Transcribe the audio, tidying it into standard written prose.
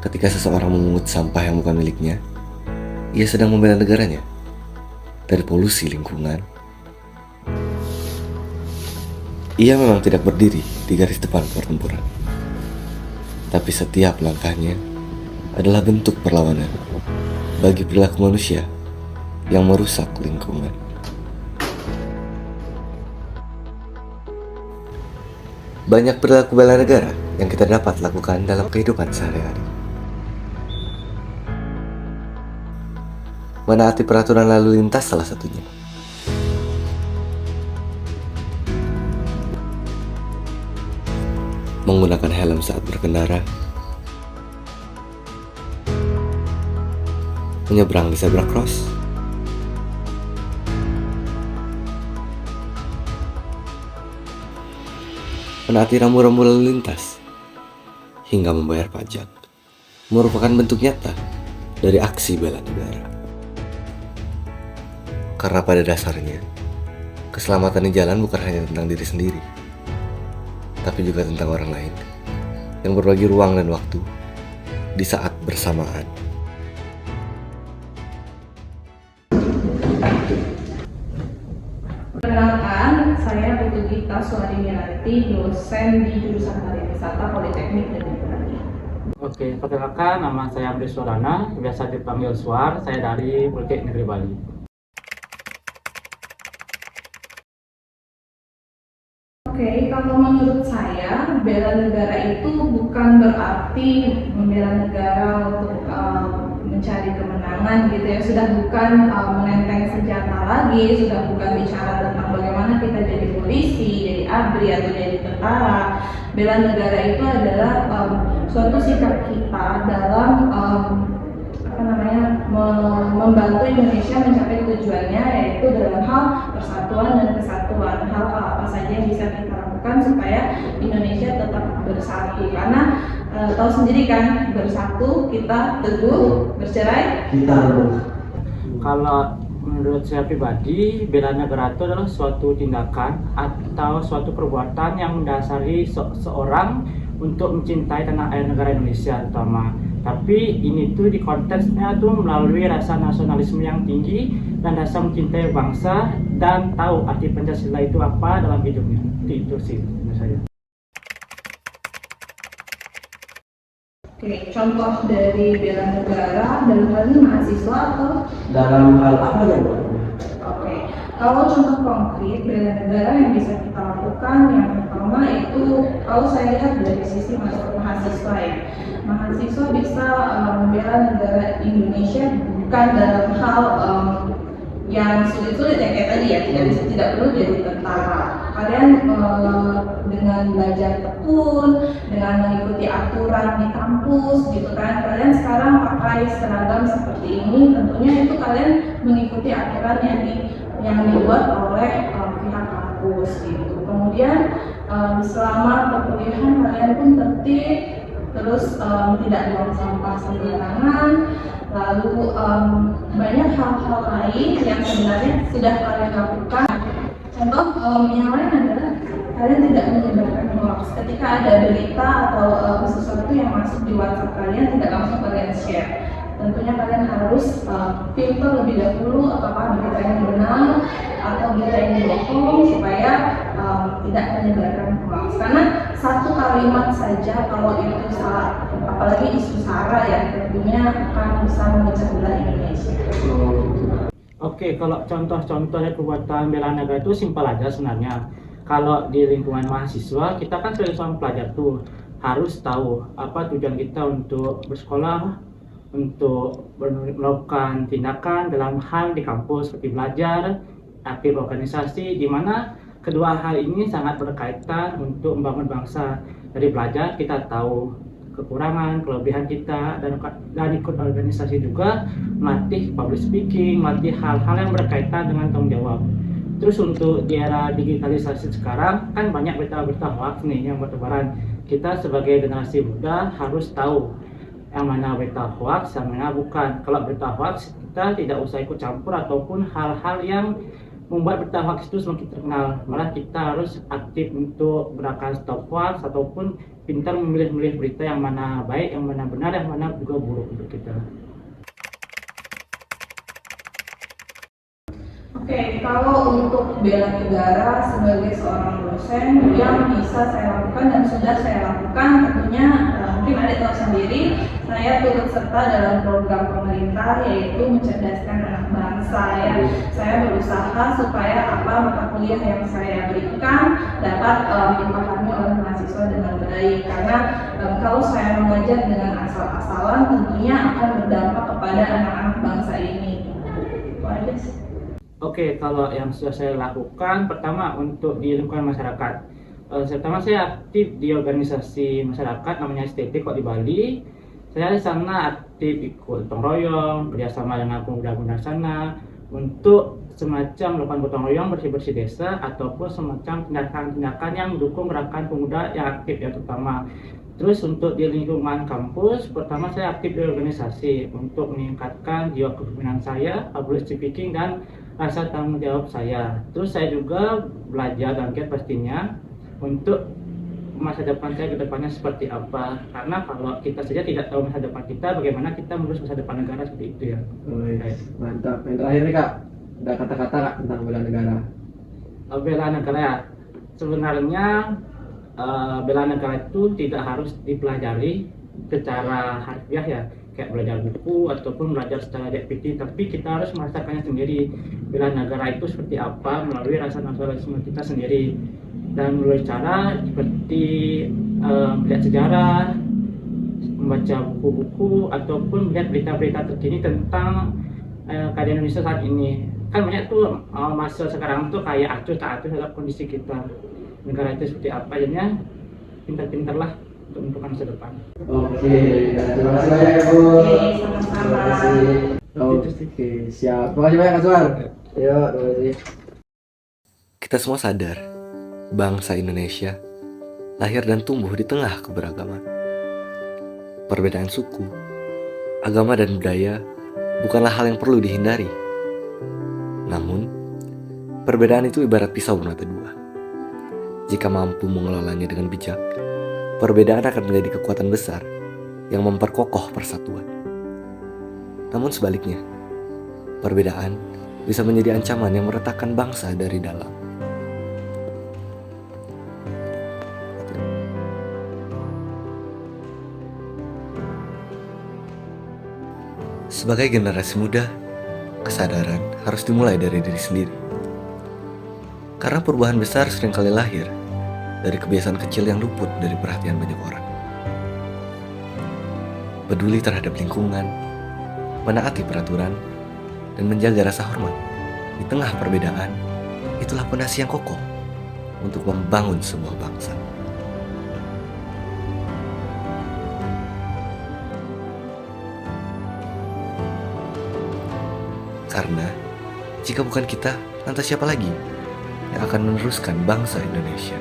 Ketika seseorang memungut sampah yang bukan miliknya, ia sedang membela negaranya dari polusi lingkungan. Ia memang tidak berdiri di garis depan pertempuran, tapi setiap langkahnya adalah bentuk perlawanan bagi perilaku manusia yang merusak lingkungan. Banyak perilaku bela negara yang kita dapat lakukan dalam kehidupan sehari-hari. Menaati peraturan lalu lintas salah satunya. Menggunakan helm saat berkendara. Menyeberang di zebra cross. Menaati rambu-rambu lalu lintas. Hingga membayar pajak. Merupakan bentuk nyata dari aksi bela negara. Karena pada dasarnya, keselamatan di jalan bukan hanya tentang diri sendiri, tapi juga tentang orang lain yang berbagi ruang dan waktu di saat bersamaan. Perkenalkan, saya Putu Gita Suharimiranti, dosen di jurusan Pariwisata Politeknik Negeri Bali. Oke, perkenalkan nama saya Abdi Surana, biasa dipanggil Suar, saya dari Politeknik Negeri Bali. Oke, kalau menurut saya, bela negara itu bukan berarti membela negara untuk mencari kemenangan gitu ya. Sudah bukan menenteng senjata lagi, sudah bukan bicara tentang bagaimana kita jadi polisi, jadi ABRI atau jadi tentara. Bela negara itu adalah suatu sikap kita dalam membantu Indonesia mencapai tujuannya, yaitu dalam hal persatuan dan kesatuan. Hal apa saja yang bisa kita lakukan supaya Indonesia tetap bersatu, karena tahu sendiri kan, bersatu kita teguh, bercerai kita rengkuh. Kalau menurut saya pribadi, bela negara itu adalah suatu tindakan atau suatu perbuatan yang mendasari seorang untuk mencintai tanah air negara Indonesia terutama. Tapi ini tuh di konteksnya tuh melalui rasa nasionalisme yang tinggi dan rasa mencintai bangsa dan tahu arti Pancasila itu apa dalam hidupnya. Itu sih menurut saya. Oke, contoh dari bela negara dalam hal ini mahasiswa atau dalam hal apa ya, Bu? Oke, kalau contoh konkret bela negara yang bisa kita lakukan, yang pertama itu kalau saya lihat dari sisi mahasiswa ya, mahasiswa bisa membela negara Indonesia bukan dalam hal yang sulit-sulit ya kayak tadi ya, tidak perlu jadi tentara. Kalian dengan belajar tekun, dengan mengikuti aturan di kampus gitu kan, kalian sekarang pakai seragam seperti ini, tentunya itu kalian mengikuti aturan yang dibuat oleh pihak kampus gitu. Kemudian selama perkuliahan kalian pun tertib, terus tidak buang sampah sembarangan, lalu banyak hal-hal lain yang sebenarnya sudah kalian lakukan. Contoh yang lain adalah kalian tidak menyebarkan hoax. Ketika ada berita atau sesuatu yang masuk di WhatsApp kalian, tidak langsung kalian share. Tentunya kalian harus filter lebih dahulu apakah berita ini benar atau berita ini bohong, supaya tidak menyebarkan hoax. Karena satu kalimat saja kalau itu salah, apalagi isu sara ya, tentunya akan bisa memecah belah Indonesia. Oke, kalau contoh-contoh dari perbuatan bela negara itu simpel aja sebenarnya. Kalau di lingkungan mahasiswa, kita kan sebagai seorang pelajar tuh harus tahu apa tujuan kita untuk bersekolah, untuk melakukan tindakan dalam hal di kampus seperti belajar, aktif organisasi, di mana kedua hal ini sangat berkaitan untuk membangun bangsa. Dari belajar kita tahu kekurangan, kelebihan kita, dan ikut organisasi juga melatih public speaking, melatih hal-hal yang berkaitan dengan tanggung jawab. Terus untuk di era digitalisasi sekarang kan banyak berita-berita hoax nih yang bertebaran. Kita sebagai generasi muda harus tahu yang mana berita hoax, yang mana bukan. Kalau berita hoax kita tidak usah ikut campur ataupun hal-hal yang membuat berita hoax itu semakin terkenal. Malah kita harus aktif untuk gerakan stop hoax ataupun pintar memilih-milih berita yang mana baik, yang mana benar, yang mana juga buruk untuk kita. Oke, kalau untuk bela negara sebagai seorang dosen yang bisa saya lakukan dan sudah saya lakukan, tentunya mungkin adik tahu sendiri, saya turut serta dalam program pemerintah yaitu mencerdaskan anak bangsa ya. Saya berusaha supaya apa mata kuliah yang saya berikan dapat dipahami oleh mahasiswa dengan baik, karena kalau saya mengajar dengan asal-asalan tentunya akan berdampak kepada anak-anak bangsa ini. Itu aja sih. Oke, kalau yang sudah saya lakukan, pertama untuk di lingkungan masyarakat. Pertama saya aktif di organisasi masyarakat namanya STT kok di Bali. Saya di sana aktif ikut gotong royong, kerjasama dengan pemuda-pemuda sana untuk semacam melakukan gotong royong bersih-bersih desa ataupun semacam tindakan-tindakan yang mendukung gerakan pemuda yang aktif ya terutama. Terus untuk di lingkungan kampus, pertama saya aktif di organisasi untuk meningkatkan jiwa kepemimpinan saya, public speaking dan rasa tanggung jawab saya. Terus saya juga belajar dan giat pastinya untuk masa depan saya ke depannya seperti apa. Karena kalau kita saja tidak tahu masa depan kita, bagaimana kita mengurus masa depan negara seperti itu ya. Mantap. Yang terakhir nih Kak, ada kata-kata Kak tentang bela negara. Bela negara ya. Sebenarnya bela negara itu tidak harus dipelajari secara harfiah ya, kayak belajar buku ataupun belajar secara DPT, tapi kita harus merasakannya sendiri. Bela negara itu seperti apa melalui rasa nasionalisme kita sendiri dan melalui cara seperti melihat sejarah, membaca buku-buku ataupun melihat berita-berita terkini tentang keadaan Indonesia saat ini. Kan banyak tuh masa sekarang tuh kayak acuh tak acuh terhadap kondisi kita, negara itu seperti apa. Jadinya pintar-pintarlah untuk menentukan masa depan. Oke, terima kasih banyak ya Bu. Oke, Terima sama-sama. kasih. Oke, siap. Terima kasih banyak Kak Suar. Yuk, terima kasih. Kita semua sadar, bangsa Indonesia lahir dan tumbuh di tengah keberagaman. Perbedaan suku, agama dan budaya bukanlah hal yang perlu dihindari. Namun, perbedaan itu ibarat pisau bermata dua. Jika mampu mengelolanya dengan bijak, perbedaan akan menjadi kekuatan besar yang memperkokoh persatuan. Namun sebaliknya, perbedaan bisa menjadi ancaman yang meretakkan bangsa dari dalam. Sebagai generasi muda, kesadaran harus dimulai dari diri sendiri. Karena perubahan besar seringkali lahir dari kebiasaan kecil yang luput dari perhatian banyak orang. Peduli terhadap lingkungan, menaati peraturan, dan menjaga rasa hormat di tengah perbedaan, itulah fondasi yang kokoh untuk membangun sebuah bangsa. Karena jika bukan kita, lantas siapa lagi yang akan meneruskan bangsa Indonesia?